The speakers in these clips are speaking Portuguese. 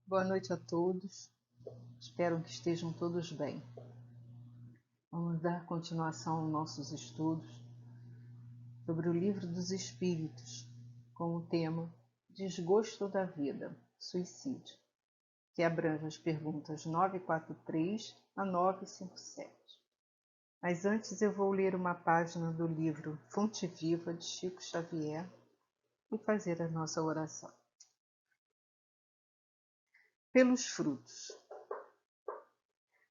Boa noite a todos. Espero que estejam todos bem. Vamos dar continuação aos nossos estudos sobre o Livro dos Espíritos, com o tema Desgosto da Vida, Suicídio, que abrange as perguntas 943 a 957. Mas antes eu vou ler uma página do livro Fonte Viva, de Chico Xavier, e fazer a nossa oração. Pelos frutos.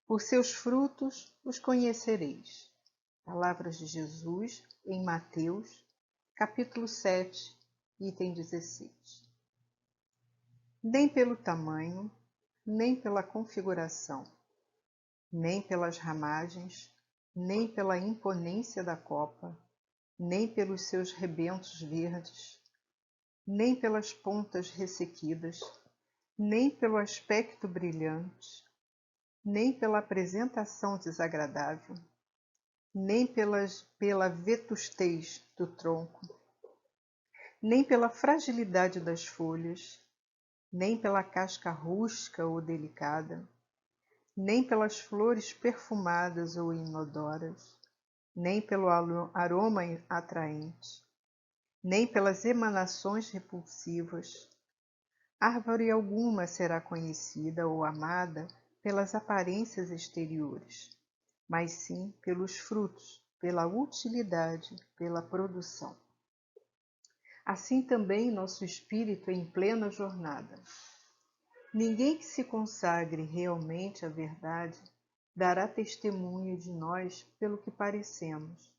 Por seus frutos os conhecereis. Palavras de Jesus em Mateus, capítulo 7, item 16. Nem pelo tamanho, nem pela configuração, nem pelas ramagens, nem pela imponência da copa, nem pelos seus rebentos verdes, nem pelas pontas ressequidas, nem pelo aspecto brilhante, nem pela apresentação desagradável, nem pela vetustez do tronco, nem pela fragilidade das folhas, nem pela casca rústica ou delicada, nem pelas flores perfumadas ou inodoras, nem pelo aroma atraente, nem pelas emanações repulsivas. Árvore alguma será conhecida ou amada pelas aparências exteriores, mas sim pelos frutos, pela utilidade, pela produção. Assim também nosso espírito em plena jornada. Ninguém que se consagre realmente à verdade dará testemunho de nós pelo que parecemos,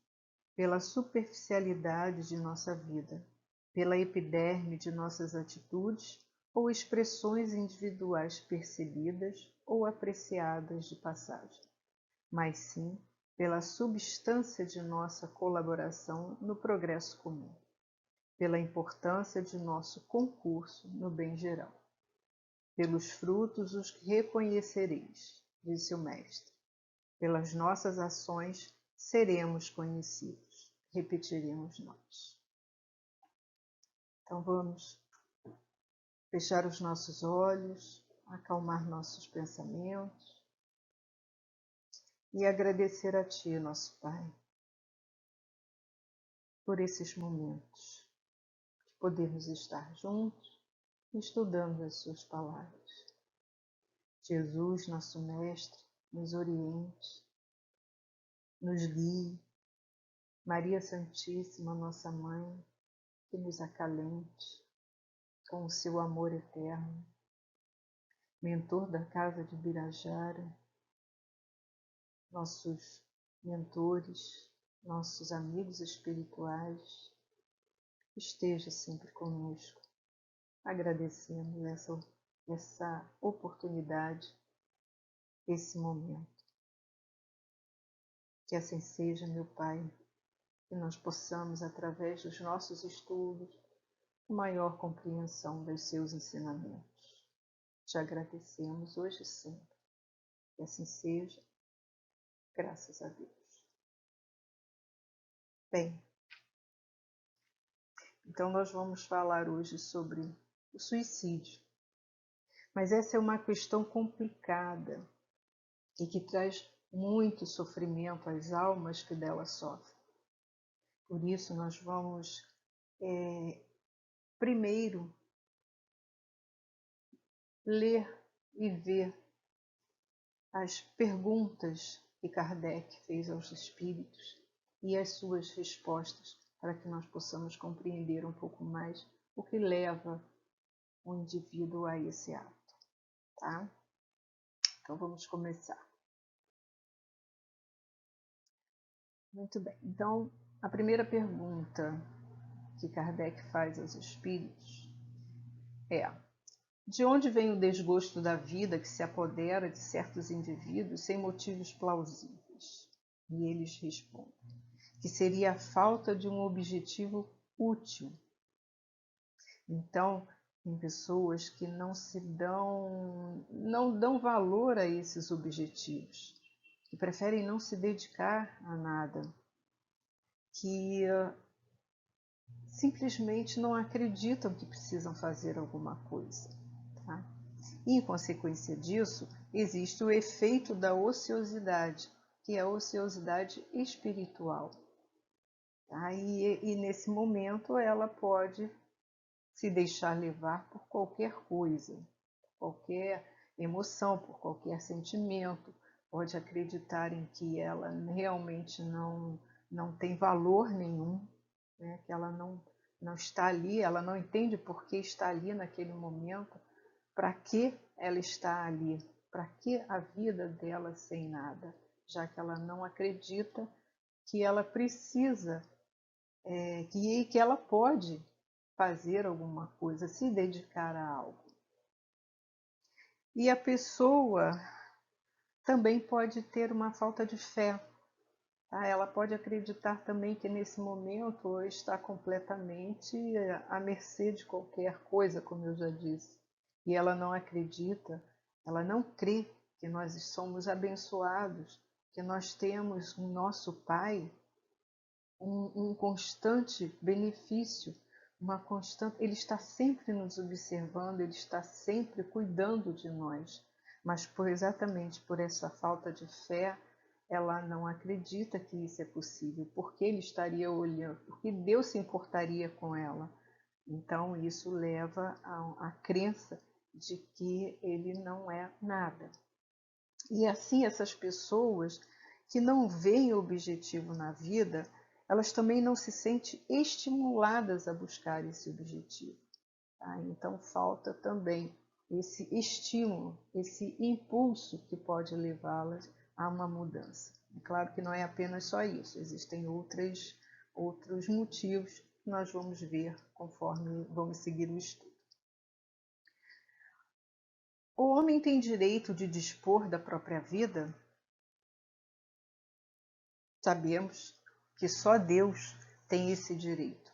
pela superficialidade de nossa vida, pela epiderme de nossas atitudes ou expressões individuais percebidas ou apreciadas de passagem, mas sim pela substância de nossa colaboração no progresso comum, pela importância de nosso concurso no bem geral. Pelos frutos os reconhecereis, disse o Mestre. Pelas nossas ações seremos conhecidos, repetiremos nós. Então vamos fechar os nossos olhos, acalmar nossos pensamentos e agradecer a Ti, nosso Pai, por esses momentos de podermos estar juntos, estudando as Suas palavras. Jesus, nosso Mestre, nos oriente, nos guie. Maria Santíssima, nossa Mãe, que nos acalente com o seu amor eterno. Mentor da Casa de Birajara, nossos mentores, nossos amigos espirituais, esteja sempre conosco. Agradecemos essa oportunidade, esse momento. Que assim seja, meu Pai, que nós possamos, através dos nossos estudos, maior compreensão dos seus ensinamentos. Te agradecemos hoje e sempre. Que assim seja, graças a Deus. Bem, então nós vamos falar hoje sobre o suicídio. Mas essa é uma questão complicada e que traz muito sofrimento às almas que dela sofrem. Por isso nós vamos primeiro ler e ver as perguntas que Kardec fez aos espíritos e as suas respostas, para que nós possamos compreender um pouco mais o que leva o indivíduo a esse ato, tá? Então vamos começar. Muito bem. Então, a primeira pergunta que Kardec faz aos espíritos é: de onde vem o desgosto da vida que se apodera de certos indivíduos sem motivos plausíveis? E eles respondem que seria a falta de um objetivo útil. Então, tem pessoas que não dão valor a esses objetivos, que preferem não se dedicar a nada, que simplesmente não acreditam que precisam fazer alguma coisa, tá? E, em consequência disso, existe o efeito da ociosidade, que é a ociosidade espiritual. Tá? E nesse momento ela pode se deixar levar por qualquer coisa, por qualquer emoção, por qualquer sentimento, pode acreditar em que ela realmente não tem valor nenhum, né? Que ela não está ali, ela não entende por que está ali naquele momento, para que ela está ali, para que a vida dela sem nada, já que ela não acredita que ela precisa, que ela pode fazer alguma coisa, se dedicar a algo. E a pessoa também pode ter uma falta de fé. Tá? Ela pode acreditar também que nesse momento está completamente à mercê de qualquer coisa, como eu já disse. E ela não acredita, ela não crê que nós somos abençoados, que nós temos no nosso Pai um constante benefício, ele está sempre nos observando, ele está sempre cuidando de nós. Mas exatamente por essa falta de fé, ela não acredita que isso é possível, porque ele estaria olhando, porque Deus se importaria com ela. Então isso leva à crença de que ele não é nada. E assim essas pessoas que não veem o objetivo na vida, elas também não se sentem estimuladas a buscar esse objetivo. Tá? Então falta também esse estímulo, esse impulso que pode levá-las a uma mudança. É claro que não é apenas só isso, existem outros motivos que nós vamos ver conforme vamos seguir o estudo. O homem tem direito de dispor da própria vida? Sabemos que só Deus tem esse direito.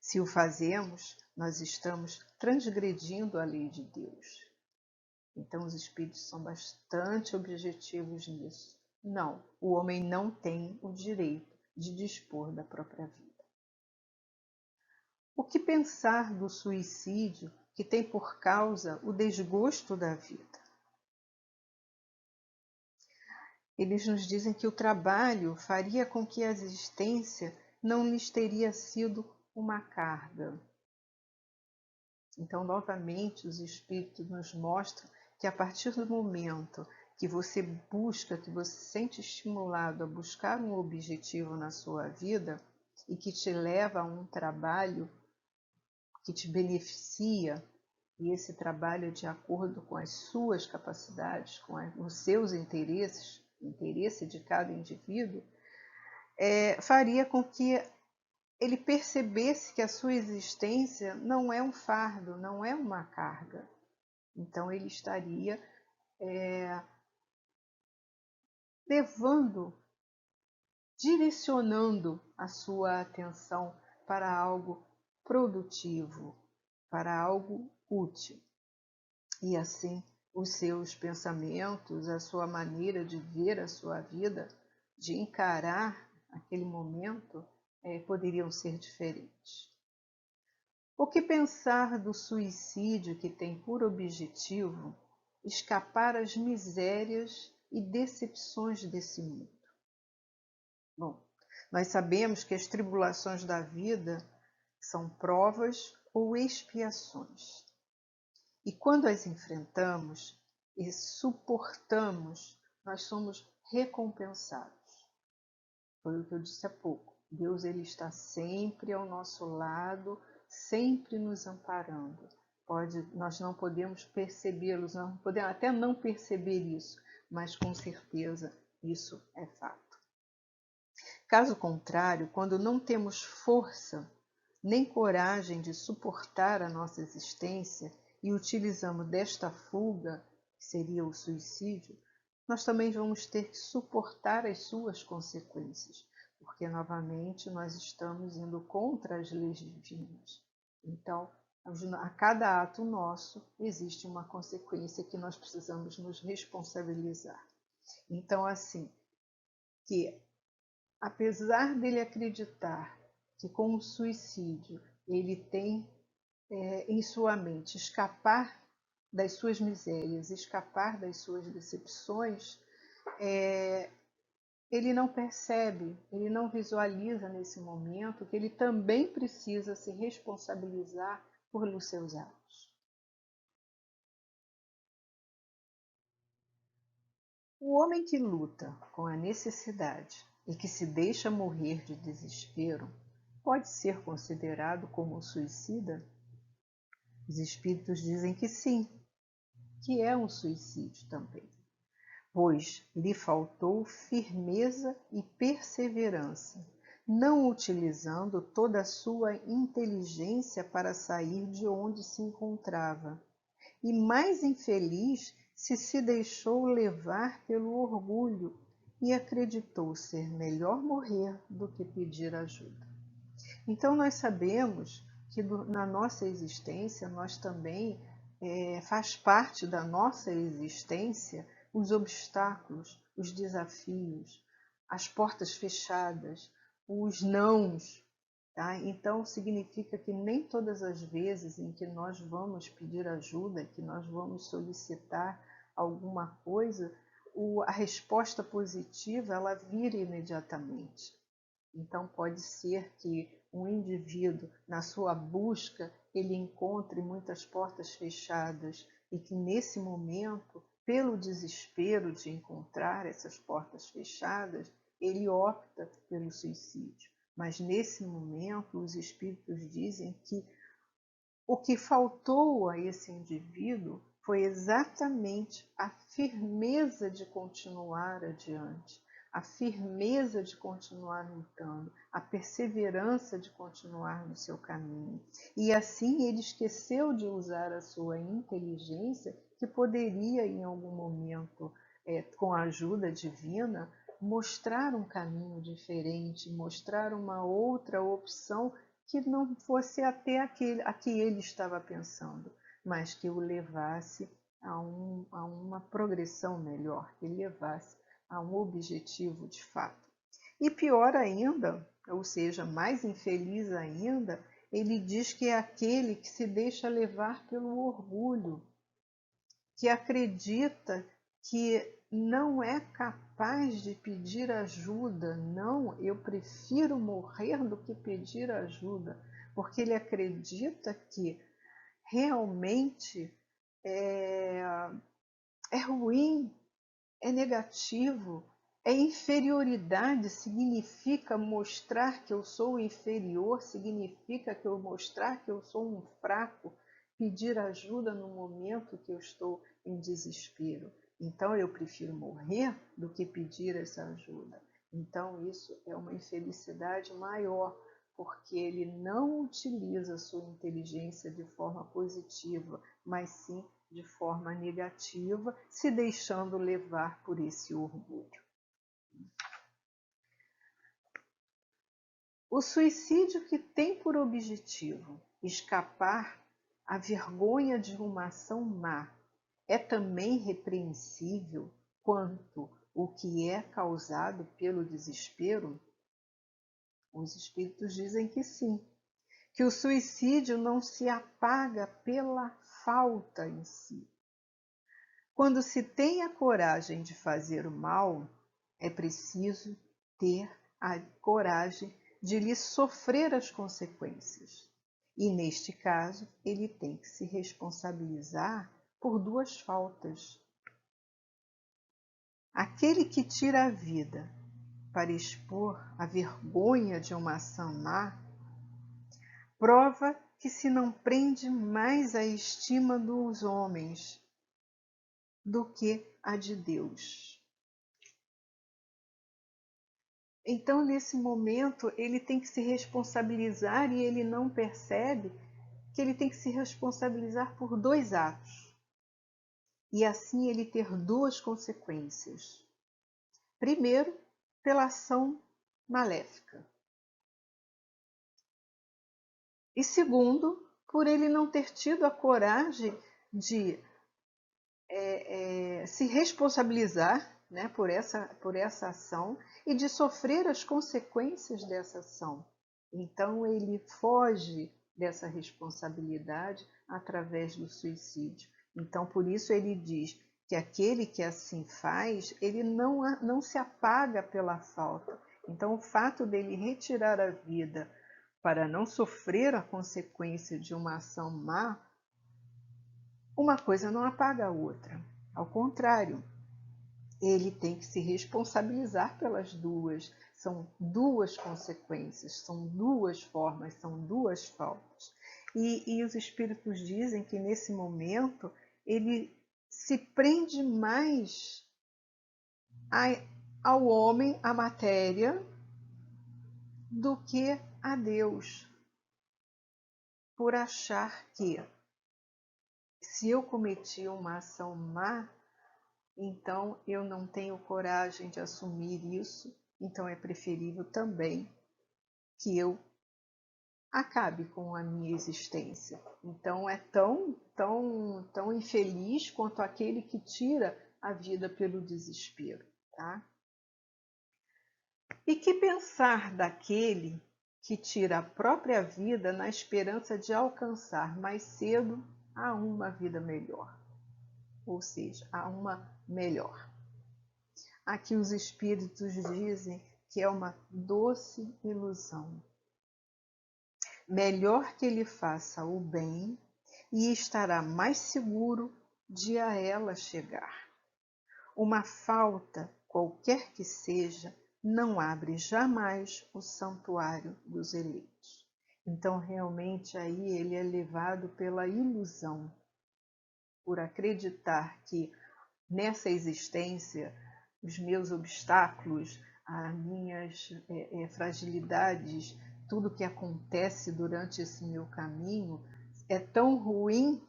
Se o fazemos, nós estamos transgredindo a lei de Deus. Então os espíritos são bastante objetivos nisso. Não, o homem não tem o direito de dispor da própria vida. O que pensar do suicídio que tem por causa o desgosto da vida? Eles nos dizem que o trabalho faria com que a existência não lhes teria sido uma carga. Então, novamente, os espíritos nos mostram que a partir do momento que você busca, que você se sente estimulado a buscar um objetivo na sua vida e que te leva a um trabalho que te beneficia, e esse trabalho é de acordo com as suas capacidades, com os seus interesses, o interesse de cada indivíduo, faria com que ele percebesse que a sua existência não é um fardo, não é uma carga. Então ele estaria direcionando a sua atenção para algo produtivo, para algo útil. E assim os seus pensamentos, a sua maneira de ver a sua vida, de encarar aquele momento, poderiam ser diferentes. O que pensar do suicídio que tem por objetivo escapar às misérias e decepções desse mundo? Bom, nós sabemos que as tribulações da vida são provas ou expiações. E quando as enfrentamos e suportamos, nós somos recompensados. Foi o que eu disse há pouco. Deus ele está sempre ao nosso lado, sempre nos amparando. Nós não podemos percebê-los, nós podemos até não perceber isso, mas com certeza isso é fato. Caso contrário, quando não temos força nem coragem de suportar a nossa existência e utilizamos desta fuga, que seria o suicídio, nós também vamos ter que suportar as suas consequências, porque novamente nós estamos indo contra as leis divinas. Então, a cada ato nosso existe uma consequência que nós precisamos nos responsabilizar. Então, assim, que apesar dele acreditar que com o suicídio ele tem em sua mente escapar das suas misérias, escapar das suas decepções, ele não percebe, ele não visualiza nesse momento que ele também precisa se responsabilizar por seus atos. O homem que luta com a necessidade e que se deixa morrer de desespero pode ser considerado como suicida? Os espíritos dizem que sim, que é um suicídio também, pois lhe faltou firmeza e perseverança, não utilizando toda a sua inteligência para sair de onde se encontrava. E mais infeliz se deixou levar pelo orgulho e acreditou ser melhor morrer do que pedir ajuda. Então nós sabemos que na nossa existência nós também faz parte da nossa existência os obstáculos, os desafios, as portas fechadas, os nãos. Tá? Então significa que nem todas as vezes em que nós vamos pedir ajuda, que nós vamos solicitar alguma coisa, a resposta positiva ela vira imediatamente. Então pode ser que um indivíduo, na sua busca, ele encontre muitas portas fechadas e que nesse momento, pelo desespero de encontrar essas portas fechadas, ele opta pelo suicídio. Mas nesse momento, os espíritos dizem que o que faltou a esse indivíduo foi exatamente a firmeza de continuar adiante, a firmeza de continuar lutando, a perseverança de continuar no seu caminho. E assim ele esqueceu de usar a sua inteligência, que poderia em algum momento, com a ajuda divina, mostrar um caminho diferente, mostrar uma outra opção que não fosse até aquele a que ele estava pensando, mas que o levasse a uma progressão melhor, que levasse a um objetivo de fato. E pior ainda, ou seja, mais infeliz ainda, ele diz que é aquele que se deixa levar pelo orgulho, que acredita que não é capaz de pedir ajuda. Não, eu prefiro morrer do que pedir ajuda, porque ele acredita que realmente é, é ruim, é negativo, é inferioridade, significa mostrar que eu sou inferior, significa que eu mostrar que eu sou um fraco, pedir ajuda no momento que eu estou em desespero. Então eu prefiro morrer do que pedir essa ajuda. Então isso é uma infelicidade maior, porque ele não utiliza a sua inteligência de forma positiva, mas sim de forma negativa, se deixando levar por esse orgulho. O suicídio que tem por objetivo escapar à vergonha de uma ação má é também repreensível quanto o que é causado pelo desespero? Os espíritos dizem que sim, que o suicídio não se apaga pela falta em si. Quando se tem a coragem de fazer o mal, é preciso ter a coragem de lhe sofrer as consequências. E neste caso, ele tem que se responsabilizar por duas faltas. Aquele que tira a vida para expor a vergonha de uma ação má, prova que se não prende mais a estima dos homens do que a de Deus. Então, nesse momento, ele tem que se responsabilizar e ele não percebe que ele tem que se responsabilizar por dois atos. E assim ele ter duas consequências. Primeiro, pela ação maléfica. E segundo, por ele não ter tido a coragem de se responsabilizar, né, por essa ação e de sofrer as consequências dessa ação. Então ele foge dessa responsabilidade através do suicídio. Então, por isso ele diz que aquele que assim faz, ele não se apaga pela falta. Então, o fato dele retirar a vida para não sofrer a consequência de uma ação má, uma coisa não apaga a outra. Ao contrário, ele tem que se responsabilizar pelas duas. São duas consequências, são duas formas, são duas faltas. E os espíritos dizem que nesse momento ele se prende mais ao homem, à matéria, do que a Deus, por achar que se eu cometi uma ação má, então eu não tenho coragem de assumir isso, então é preferível também que eu acabe com a minha existência. Então é tão infeliz quanto aquele que tira a vida pelo desespero, tá? E que pensar daquele que tira a própria vida na esperança de alcançar mais cedo a uma vida melhor, ou seja, a uma melhor. Aqui os espíritos dizem que é uma doce ilusão. Melhor que ele faça o bem e estará mais seguro de a ela chegar. Uma falta, qualquer que seja, não abre jamais o santuário dos eleitos. Então, realmente, aí ele é levado pela ilusão, por acreditar que nessa existência, os meus obstáculos, as minhas fragilidades, tudo que acontece durante esse meu caminho é tão ruim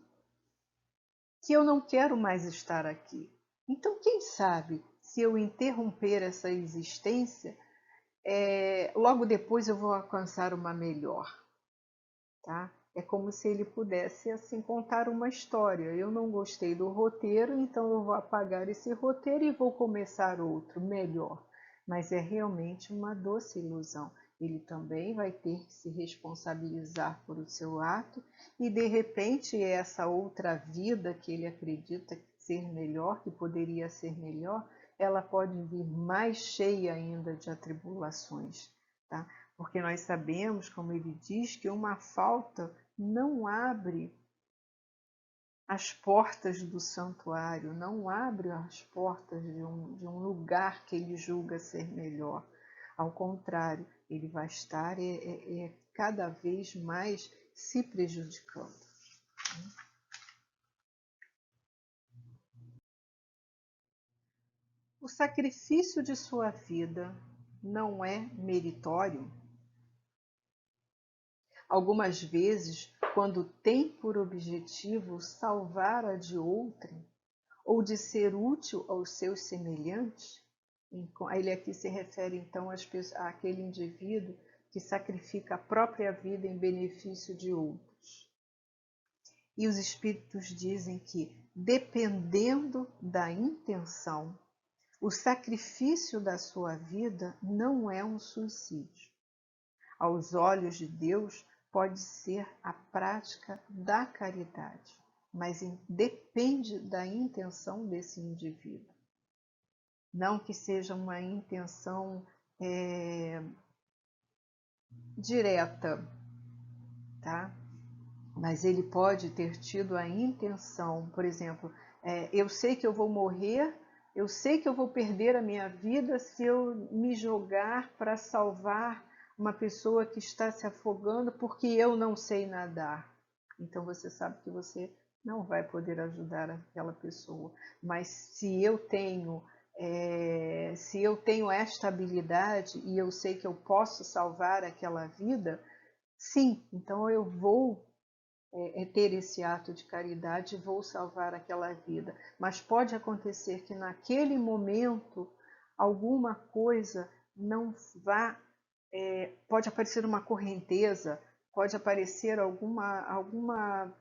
que eu não quero mais estar aqui. Então, quem sabe, se eu interromper essa existência, logo depois eu vou alcançar uma melhor, tá? É como se ele pudesse assim contar uma história. Eu não gostei do roteiro, então eu vou apagar esse roteiro e vou começar outro, melhor. Mas é realmente uma doce ilusão. Ele também vai ter que se responsabilizar por o seu ato e, de repente, essa outra vida que ele acredita ser melhor, que poderia ser melhor, ela pode vir mais cheia ainda de atribulações, tá? Porque nós sabemos, como ele diz, que uma falta não abre as portas do santuário, não abre as portas de um lugar que ele julga ser melhor. Ao contrário, ele vai estar cada vez mais se prejudicando. O sacrifício de sua vida não é meritório? Algumas vezes, quando tem por objetivo salvar a de outrem, ou de ser útil aos seus semelhantes, ele aqui se refere então àquele indivíduo que sacrifica a própria vida em benefício de outros. E os espíritos dizem que, dependendo da intenção, o sacrifício da sua vida não é um suicídio. Aos olhos de Deus, pode ser a prática da caridade, mas depende da intenção desse indivíduo. Não que seja uma intenção direta, tá? Mas ele pode ter tido a intenção, por exemplo, eu sei que eu vou morrer, eu sei que eu vou perder a minha vida se eu me jogar para salvar uma pessoa que está se afogando porque eu não sei nadar. Então você sabe que você não vai poder ajudar aquela pessoa. Mas se eu tenho esta habilidade e eu sei que eu posso salvar aquela vida, sim, então eu vou ter esse ato de caridade e vou salvar aquela vida. Mas pode acontecer que naquele momento alguma coisa não vá, pode aparecer uma correnteza, pode aparecer alguma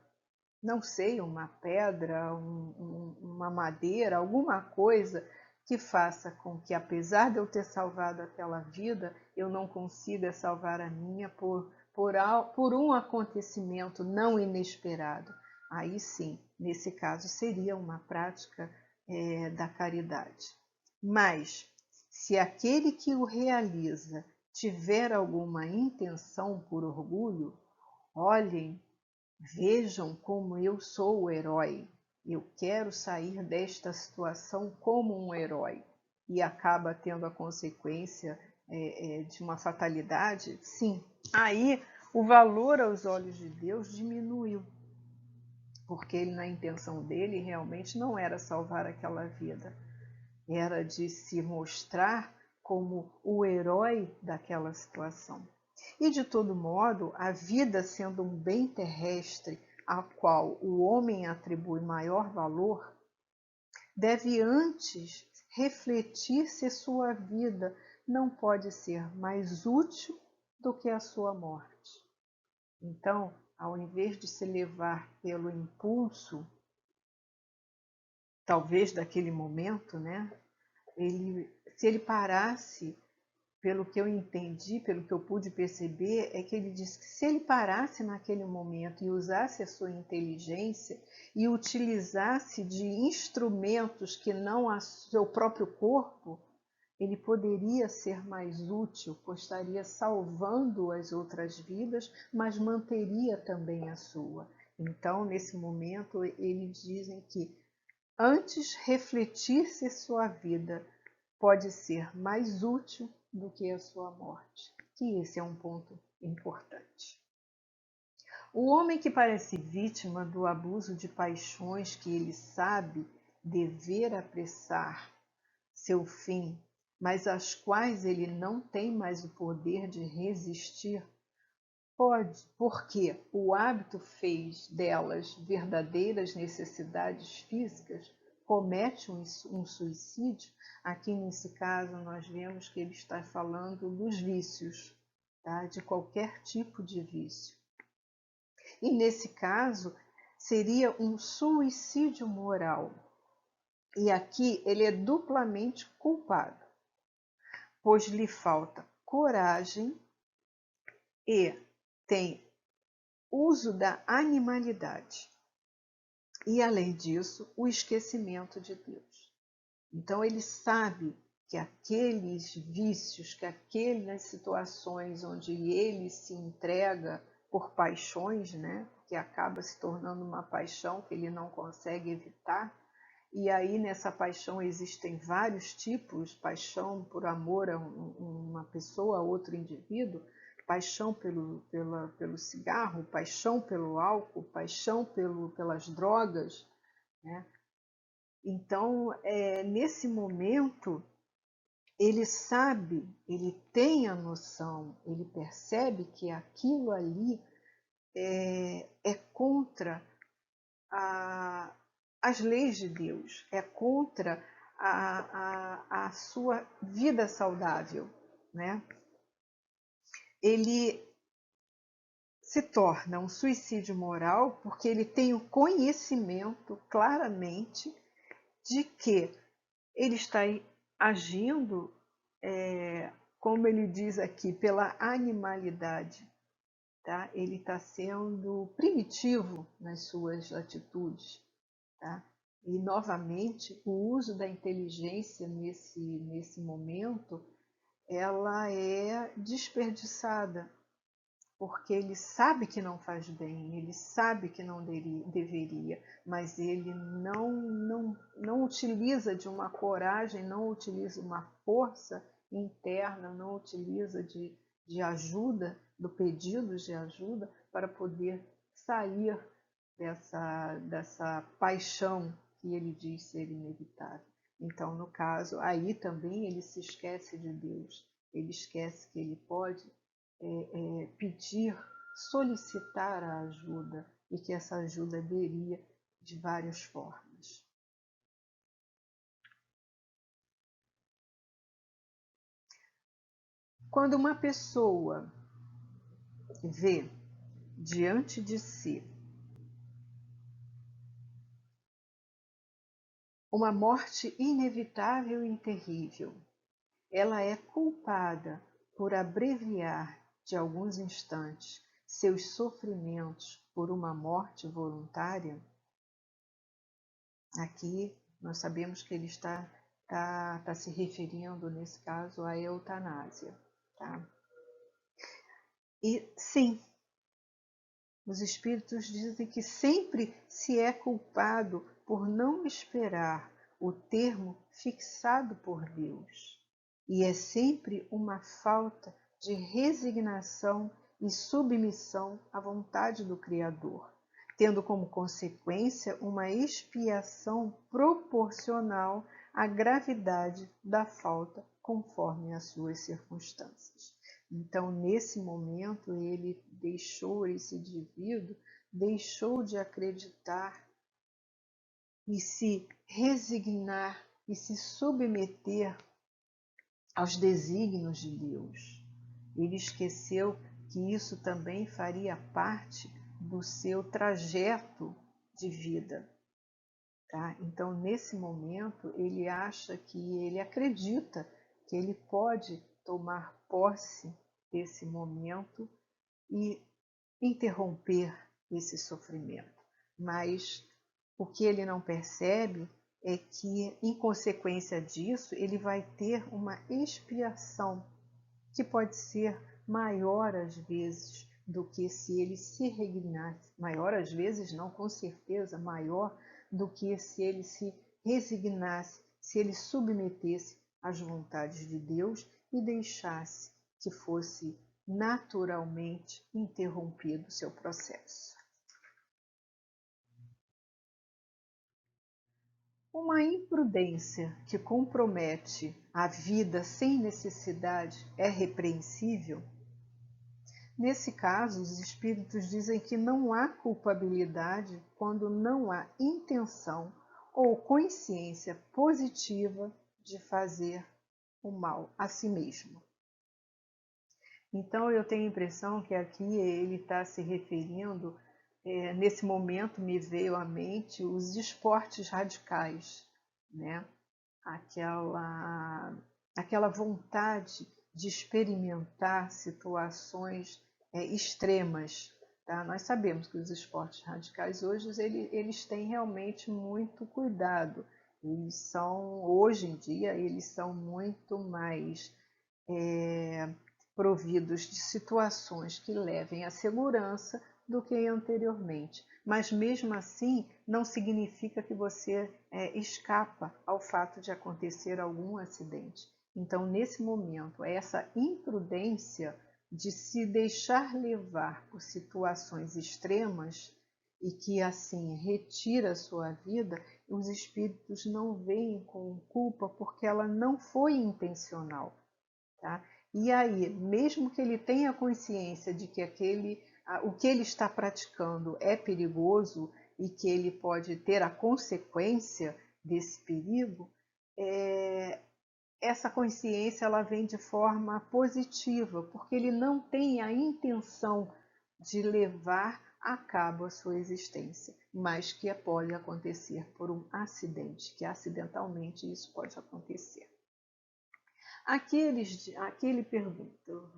não sei, uma pedra, uma madeira, alguma coisa que faça com que, apesar de eu ter salvado aquela vida, eu não consiga salvar a minha por um acontecimento não inesperado. aí sim, nesse caso, seria uma prática da caridade. Mas, se aquele que o realiza tiver alguma intenção por orgulho, olhem, vejam como eu sou o herói. Eu quero sair desta situação como um herói. E acaba tendo a consequência de uma fatalidade, sim. Aí o valor aos olhos de Deus diminuiu, porque ele, na intenção dele, realmente não era salvar aquela vida, era de se mostrar como o herói daquela situação. E, de todo modo, a vida sendo um bem terrestre a qual o homem atribui maior valor, deve antes refletir se sua vida não pode ser mais útil do que a sua morte. Então, ao invés de se levar pelo impulso, talvez daquele momento, né? Se ele parasse, pelo que eu entendi, pelo que eu pude perceber, é que ele disse que se ele parasse naquele momento e usasse a sua inteligência e utilizasse de instrumentos que não o seu próprio corpo, ele poderia ser mais útil, pois estaria salvando as outras vidas, mas manteria também a sua. Então, nesse momento, eles dizem que antes refletir se sua vida pode ser mais útil do que a sua morte. Que esse é um ponto importante. O homem que parece vítima do abuso de paixões que ele sabe dever apressar seu fim, mas às quais ele não tem mais o poder de resistir, pode, porque o hábito fez delas verdadeiras necessidades físicas, comete um suicídio. Aqui nesse caso nós vemos que ele está falando dos vícios, tá? De qualquer tipo de vício. E nesse caso seria um suicídio moral. E aqui ele é duplamente culpado, pois lhe falta coragem e tem uso da animalidade. E, além disso, o esquecimento de Deus. Então, ele sabe que aqueles vícios, que aquelas situações onde ele se entrega por paixões, né, que acaba se tornando uma paixão que ele não consegue evitar, e aí nessa paixão existem vários tipos, paixão por amor a uma pessoa, a outro indivíduo, paixão pelo cigarro, paixão pelo álcool, paixão pelas drogas, né? Então, nesse momento, ele sabe, ele tem a noção, ele percebe que aquilo ali é contra as leis de Deus, é contra a sua vida saudável, né? Ele se torna um suicídio moral porque ele tem o conhecimento claramente de que ele está agindo, como ele diz aqui, pela animalidade. Tá? Ele está sendo primitivo nas suas atitudes. Tá? E, novamente, o uso da inteligência nesse momento, ela é desperdiçada, porque ele sabe que não faz bem, ele sabe que não deveria, mas ele não utiliza de uma coragem, não utiliza uma força interna, não utiliza de ajuda, do pedido de ajuda, para poder sair dessa paixão que ele diz ser inevitável. Então, no caso, aí também ele se esquece de Deus, ele esquece que ele pode pedir, solicitar a ajuda e que essa ajuda viria de várias formas. Quando uma pessoa vê diante de si uma morte inevitável e terrível, ela é culpada por abreviar de alguns instantes seus sofrimentos por uma morte voluntária, aqui nós sabemos que ele está se referindo, nesse caso, à eutanásia. Tá? E sim, os espíritos dizem que sempre se é culpado por não esperar o termo fixado por Deus. E é sempre uma falta de resignação e submissão à vontade do Criador, tendo como consequência uma expiação proporcional à gravidade da falta conforme as suas circunstâncias. Então, nesse momento, esse indivíduo deixou de acreditar e se resignar e se submeter aos desígnios de Deus. Ele esqueceu que isso também faria parte do seu trajeto de vida. Tá? Então, nesse momento, ele acredita que ele pode tomar posse desse momento e interromper esse sofrimento. Mas o que ele não percebe é que, em consequência disso, ele vai ter uma expiação que pode ser maior às vezes do que se ele se resignasse. Maior às vezes não, com certeza, maior do que se ele se resignasse, se ele submetesse às vontades de Deus e deixasse que fosse naturalmente interrompido o seu processo. Uma imprudência que compromete a vida sem necessidade é repreensível? Nesse caso, os espíritos dizem que não há culpabilidade quando não há intenção ou consciência positiva de fazer o mal a si mesmo. Então, eu tenho a impressão que aqui ele está se referindo, nesse momento me veio à mente os esportes radicais, né? Aquela vontade de experimentar situações extremas. Tá? Nós sabemos que os esportes radicais hoje eles têm realmente muito cuidado. Hoje em dia, eles são muito mais providos de situações que levem à segurança do que anteriormente. Mas mesmo assim, não significa que você escapa ao fato de acontecer algum acidente. Então, nesse momento, essa imprudência de se deixar levar por situações extremas e que assim retira a sua vida, os espíritos não veem com culpa porque ela não foi intencional. Tá? E aí, mesmo que ele tenha consciência de que o que ele está praticando é perigoso e que ele pode ter a consequência desse perigo, essa consciência ela vem de forma positiva, porque ele não tem a intenção de levar a cabo a sua existência, mas que pode acontecer por um acidente, que acidentalmente isso pode acontecer.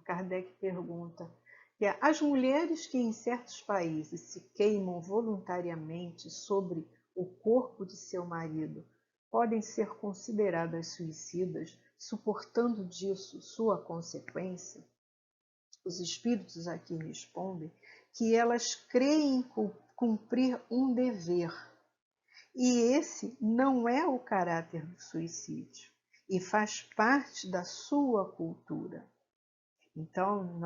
Kardec pergunta, que as mulheres que em certos países se queimam voluntariamente sobre o corpo de seu marido podem ser consideradas suicidas, suportando disso sua consequência? Os espíritos aqui respondem que elas creem cumprir um dever, e esse não é o caráter do suicídio, e faz parte da sua cultura. Então,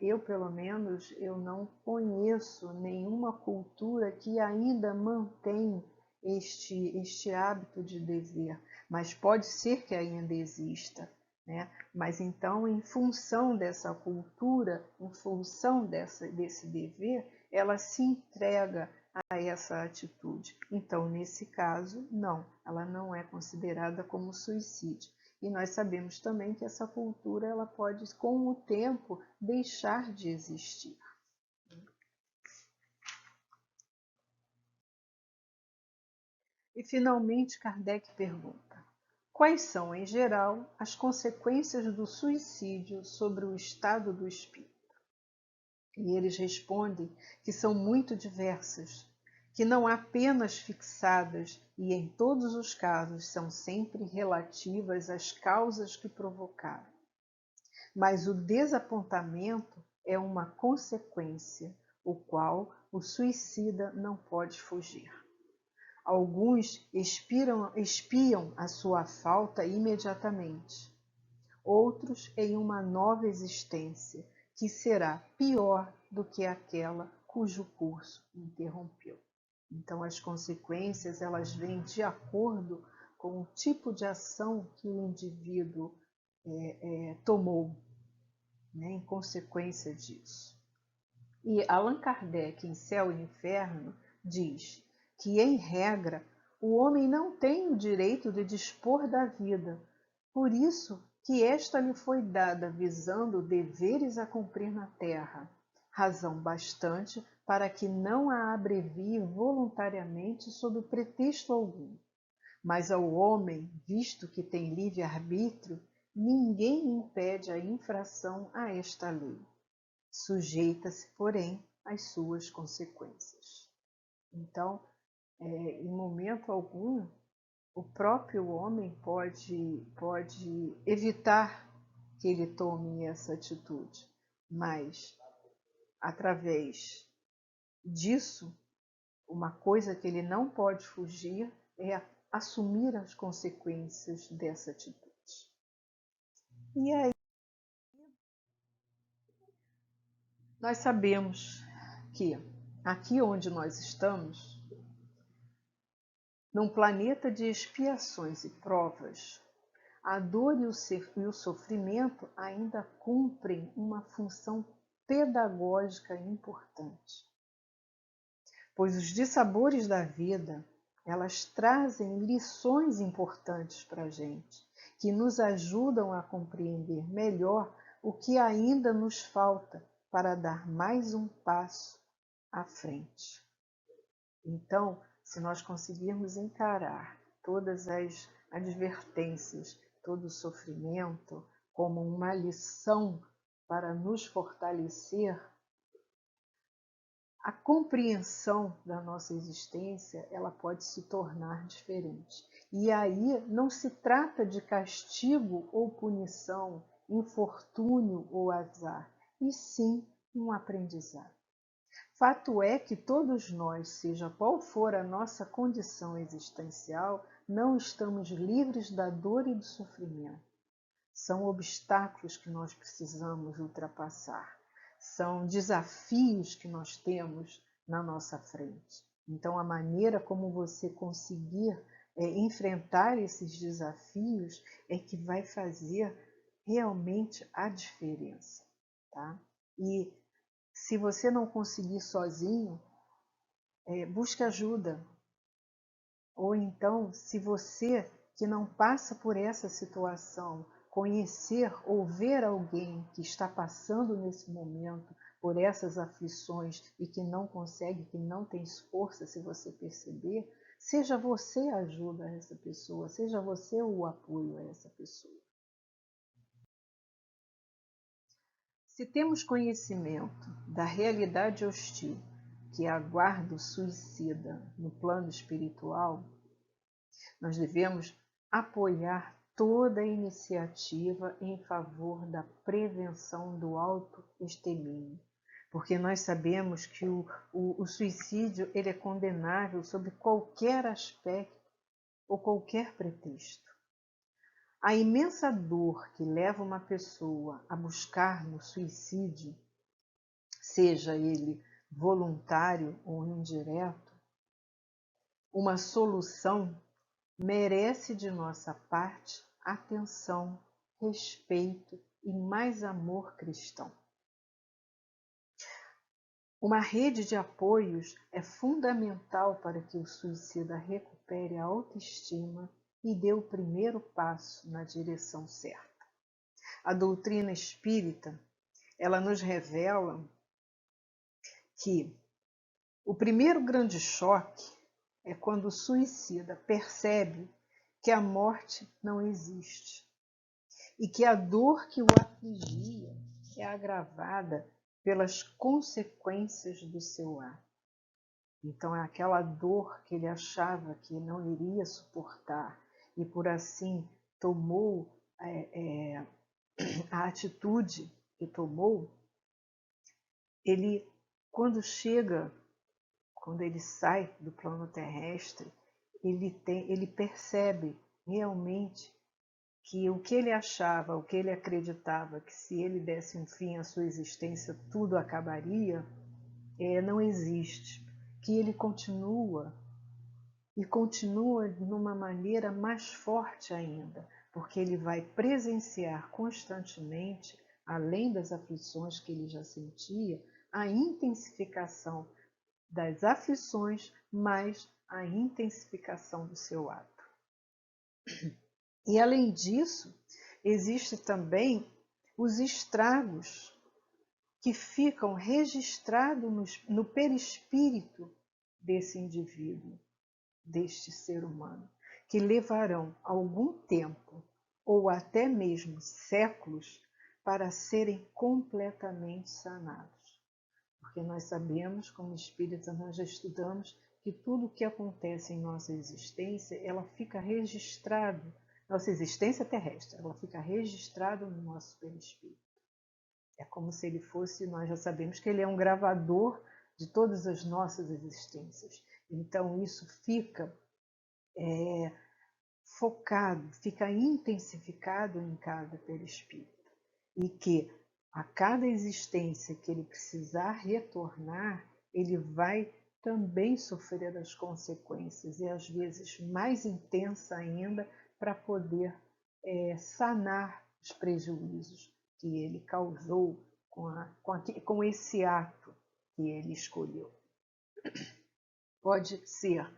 eu pelo menos, eu não conheço nenhuma cultura que ainda mantém este hábito de dever, mas pode ser que ainda exista, né? Mas então, em função dessa cultura, em função desse dever, ela se entrega a essa atitude. Então, nesse caso, não, ela não é considerada como suicídio. E nós sabemos também que essa cultura ela pode, com o tempo, deixar de existir. E, finalmente, Kardec pergunta: quais são, em geral, as consequências do suicídio sobre o estado do espírito? E eles respondem que são muito diversas, que não apenas fixadas e em todos os casos são sempre relativas às causas que provocaram. Mas o desapontamento é uma consequência, o qual o suicida não pode fugir. Alguns espiam a sua falta imediatamente, outros em uma nova existência, que será pior do que aquela cujo curso interrompeu. Então, as consequências elas vêm de acordo com o tipo de ação que o indivíduo tomou, né, em consequência disso. E Allan Kardec, em Céu e Inferno, diz que, em regra, o homem não tem o direito de dispor da vida, por isso que esta lhe foi dada visando deveres a cumprir na terra, razão bastante para que não a abrevie voluntariamente sob pretexto algum. Mas ao homem, visto que tem livre-arbítrio, ninguém impede a infração a esta lei. Sujeita-se, porém, às suas consequências. Então, em momento algum, o próprio homem pode evitar que ele tome essa atitude, mas através disso, uma coisa que ele não pode fugir é assumir as consequências dessa atitude. E aí, nós sabemos que aqui onde nós estamos, num planeta de expiações e provas, a dor e o sofrimento ainda cumprem uma função pedagógica importante, pois os dissabores da vida, elas trazem lições importantes para a gente, que nos ajudam a compreender melhor o que ainda nos falta para dar mais um passo à frente. Então, se nós conseguirmos encarar todas as advertências, todo o sofrimento como uma lição para nos fortalecer, a compreensão da nossa existência ela pode se tornar diferente. E aí não se trata de castigo ou punição, infortúnio ou azar, e sim um aprendizado. Fato é que todos nós, seja qual for a nossa condição existencial, não estamos livres da dor e do sofrimento. São obstáculos que nós precisamos ultrapassar. São desafios que nós temos na nossa frente. Então, a maneira como você conseguir enfrentar esses desafios é que vai fazer realmente a diferença, tá? E se você não conseguir sozinho, busque ajuda. Ou então, se você que não passa por essa situação, conhecer ou ver alguém que está passando nesse momento por essas aflições e que não consegue, que não tem força, se você perceber, seja você a ajuda a essa pessoa, seja você o apoio a essa pessoa. Se temos conhecimento da realidade hostil que aguarda o suicida no plano espiritual, nós devemos apoiar toda a iniciativa em favor da prevenção do autoextermínio, porque nós sabemos que o suicídio ele é condenável sob qualquer aspecto ou qualquer pretexto. A imensa dor que leva uma pessoa a buscar no suicídio, seja ele voluntário ou indireto, uma solução merece de nossa parte atenção, respeito e mais amor cristão. Uma rede de apoios é fundamental para que o suicida recupere a autoestima e dê o primeiro passo na direção certa. A doutrina espírita, ela nos revela que o primeiro grande choque é quando o suicida percebe que a morte não existe e que a dor que o afligia é agravada pelas consequências do seu ato. Então é aquela dor que ele achava que não iria suportar e por assim tomou a atitude que tomou. Ele, quando ele sai do plano terrestre, ele percebe realmente que o que ele achava, o que ele acreditava, que se ele desse um fim à sua existência tudo acabaria, não existe. Que ele continua e continua de uma maneira mais forte ainda, porque ele vai presenciar constantemente, além das aflições que ele já sentia, a intensificação das aflições, mais a intensificação do seu ato. E além disso, existe também os estragos que ficam registrados no perispírito desse indivíduo, deste ser humano, que levarão algum tempo ou até mesmo séculos para serem completamente sanados. Porque nós sabemos, como espíritas, nós já estudamos que tudo o que acontece em nossa existência, ela fica registrado, nossa existência terrestre, ela fica registrada no nosso perispírito. É como se ele fosse, nós já sabemos que ele é um gravador de todas as nossas existências. Então isso fica focado, fica intensificado em cada perispírito. E que a cada existência que ele precisar retornar, ele vai também sofrer as consequências, e às vezes mais intensa ainda, para poder sanar os prejuízos que ele causou com esse ato que ele escolheu. Pode ser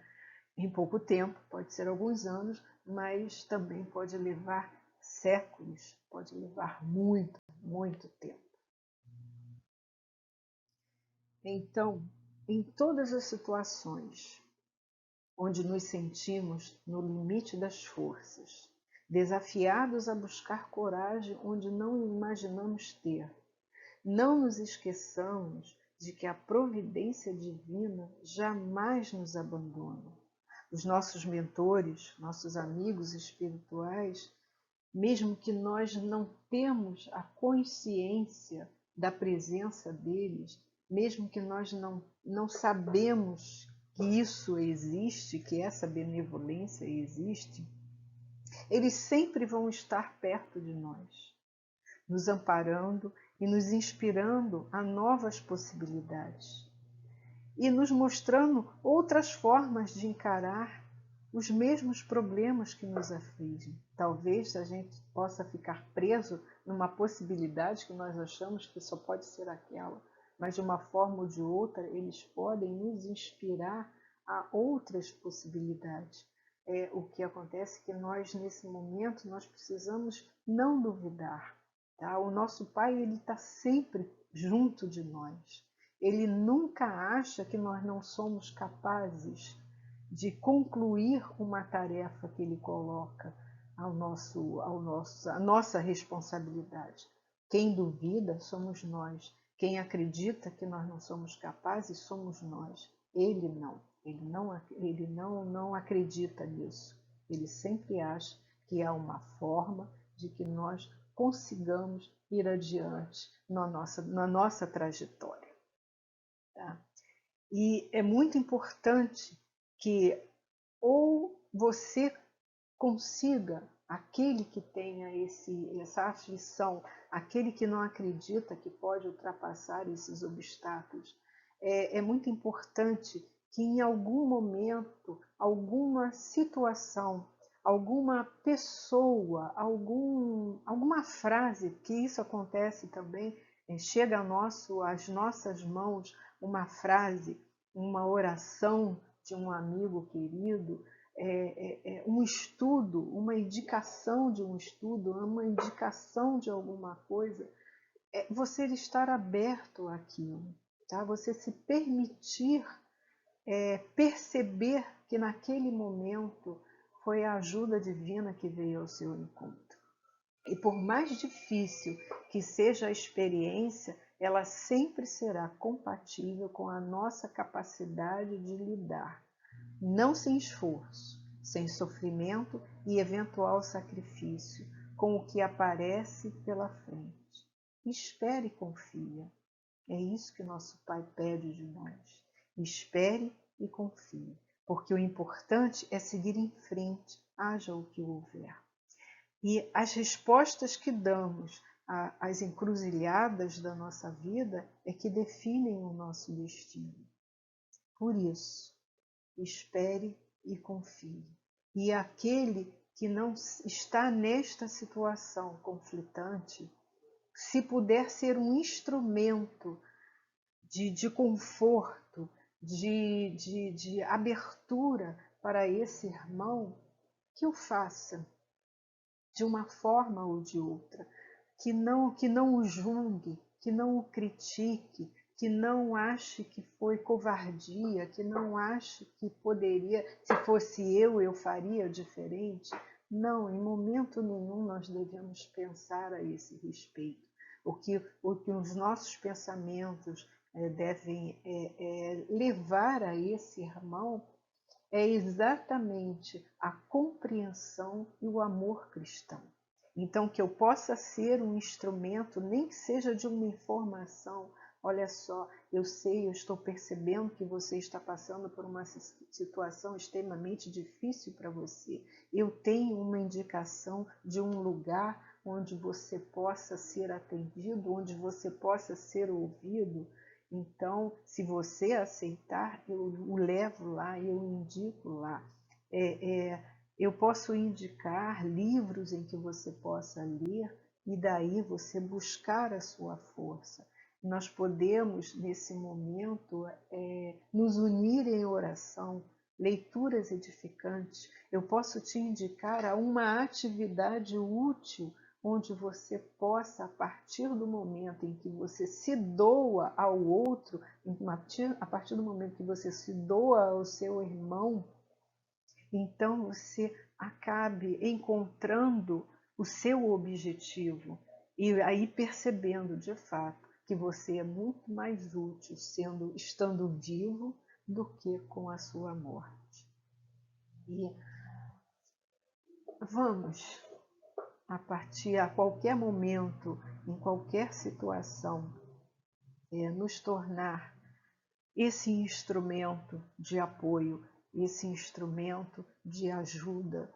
em pouco tempo, pode ser alguns anos, mas também pode levar séculos, pode levar muito, muito tempo. Então, em todas as situações onde nos sentimos no limite das forças, desafiados a buscar coragem onde não imaginamos ter, não nos esqueçamos de que a providência divina jamais nos abandona. Os nossos mentores, nossos amigos espirituais, mesmo que nós não temos a consciência da presença deles, mesmo que nós não sabemos que isso existe, que essa benevolência existe, eles sempre vão estar perto de nós, nos amparando e nos inspirando a novas possibilidades e nos mostrando outras formas de encarar os mesmos problemas que nos afligem. Talvez a gente possa ficar preso numa possibilidade que nós achamos que só pode ser aquela, mas de uma forma ou de outra eles podem nos inspirar a outras possibilidades. O que acontece é que nós, nesse momento, nós precisamos não duvidar. Tá? O nosso Pai, ele está sempre junto de nós. Ele nunca acha que nós não somos capazes de concluir uma tarefa que ele coloca à nossa responsabilidade. Quem duvida somos nós. Quem acredita que nós não somos capazes somos nós. Ele não acredita nisso. Ele sempre acha que há uma forma de que nós consigamos ir adiante na nossa trajetória. Tá? E é muito importante que ou você consiga, aquele que tenha essa aflição, aquele que não acredita que pode ultrapassar esses obstáculos, é muito importante que em algum momento, alguma situação, alguma pessoa, alguma frase, que isso acontece também, chega às nossas mãos uma frase, uma oração de um amigo querido, um estudo, uma indicação de um estudo, uma indicação de alguma coisa, você estar aberto àquilo, tá? Você se permitir perceber que naquele momento foi a ajuda divina que veio ao seu encontro. E por mais difícil que seja a experiência, ela sempre será compatível com a nossa capacidade de lidar, não sem esforço, sem sofrimento e eventual sacrifício, com o que aparece pela frente. Espere e confia. É isso que nosso Pai pede de nós. Espere e confie, porque o importante é seguir em frente, haja o que houver. E as respostas que damos às encruzilhadas da nossa vida é que definem o nosso destino. Por isso, espere e confie. E aquele que não está nesta situação conflitante, se puder ser um instrumento de conforto, de abertura para esse irmão, que o faça de uma forma ou de outra, que não o julgue, que não o critique, que não ache que foi covardia, que não ache que poderia, se fosse eu faria diferente. Não, em momento nenhum nós devemos pensar a esse respeito. O que os nossos pensamentos devem levar a esse irmão é exatamente a compreensão e o amor cristão. Então, que eu possa ser um instrumento, nem que seja de uma informação. Olha só, eu sei, eu estou percebendo que você está passando por uma situação extremamente difícil para você. Eu tenho uma indicação de um lugar onde você possa ser atendido, onde você possa ser ouvido. Então, se você aceitar, eu o levo lá, eu o indico lá. Eu posso indicar livros em que você possa ler e daí você buscar a sua força. Nós podemos, nesse momento, nos unir em oração, leituras edificantes. Eu posso te indicar a uma atividade útil onde você possa, a partir do momento em que você se doa ao outro, a partir do momento que você se doa ao seu irmão, então você acabe encontrando o seu objetivo e aí percebendo de fato que você é muito mais útil estando vivo do que com a sua morte. E vamos, a qualquer momento, em qualquer situação, nos tornar esse instrumento de apoio, esse instrumento de ajuda.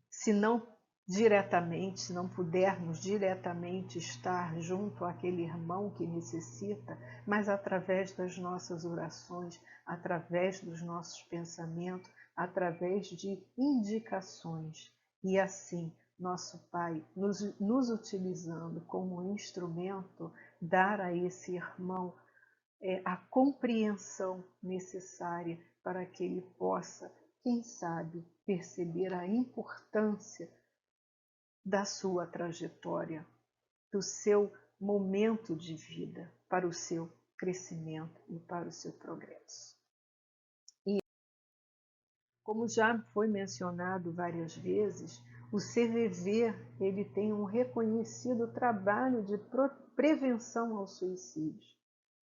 Se não diretamente, se não pudermos diretamente estar junto àquele irmão que necessita, mas através das nossas orações, através dos nossos pensamentos, através de indicações. E assim, nosso Pai, nos utilizando como instrumento, dar a esse irmão a compreensão necessária para que ele possa, quem sabe, perceber a importância da sua trajetória, do seu momento de vida, para o seu crescimento e para o seu progresso. E, como já foi mencionado várias vezes, o CVV ele tem um reconhecido trabalho de prevenção ao suicídio.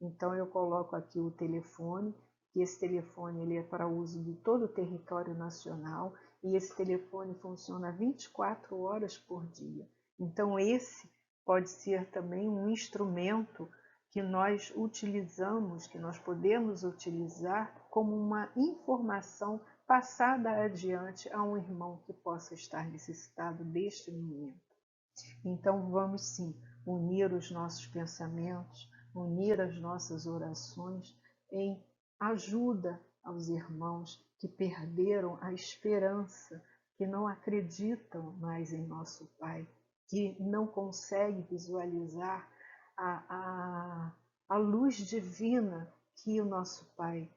Então eu coloco aqui o telefone, que esse telefone ele é para uso de todo o território nacional e esse telefone funciona 24 horas por dia. Então esse pode ser também um instrumento que nós utilizamos, que nós podemos utilizar como uma informação passada adiante a um irmão que possa estar necessitado deste momento. Então vamos sim unir os nossos pensamentos, unir as nossas orações em ajuda aos irmãos que perderam a esperança, que não acreditam mais em nosso Pai, que não conseguem visualizar a luz divina que o nosso Pai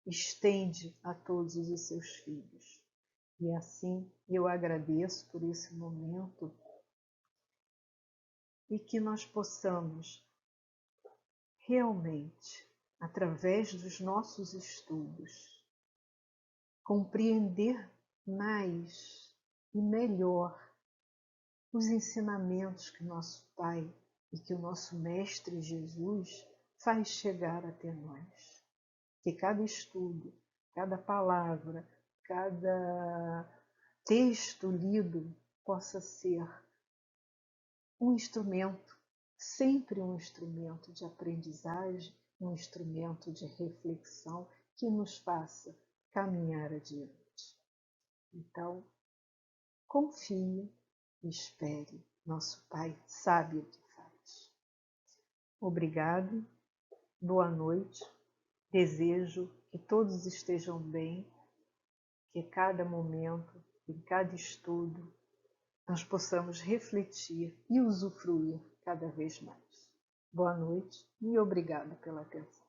estende a todos os seus filhos. E assim eu agradeço por esse momento e que nós possamos realmente, através dos nossos estudos, compreender mais e melhor os ensinamentos que nosso Pai e que o nosso Mestre Jesus faz chegar até nós. Que cada estudo, cada palavra, cada texto lido possa ser um instrumento, sempre um instrumento de aprendizagem, um instrumento de reflexão que nos faça caminhar adiante. Então, confie e espere. Nosso Pai sabe o que faz. Obrigado, boa noite. Desejo que todos estejam bem, que cada momento, em cada estudo, nós possamos refletir e usufruir cada vez mais. Boa noite e obrigado pela atenção.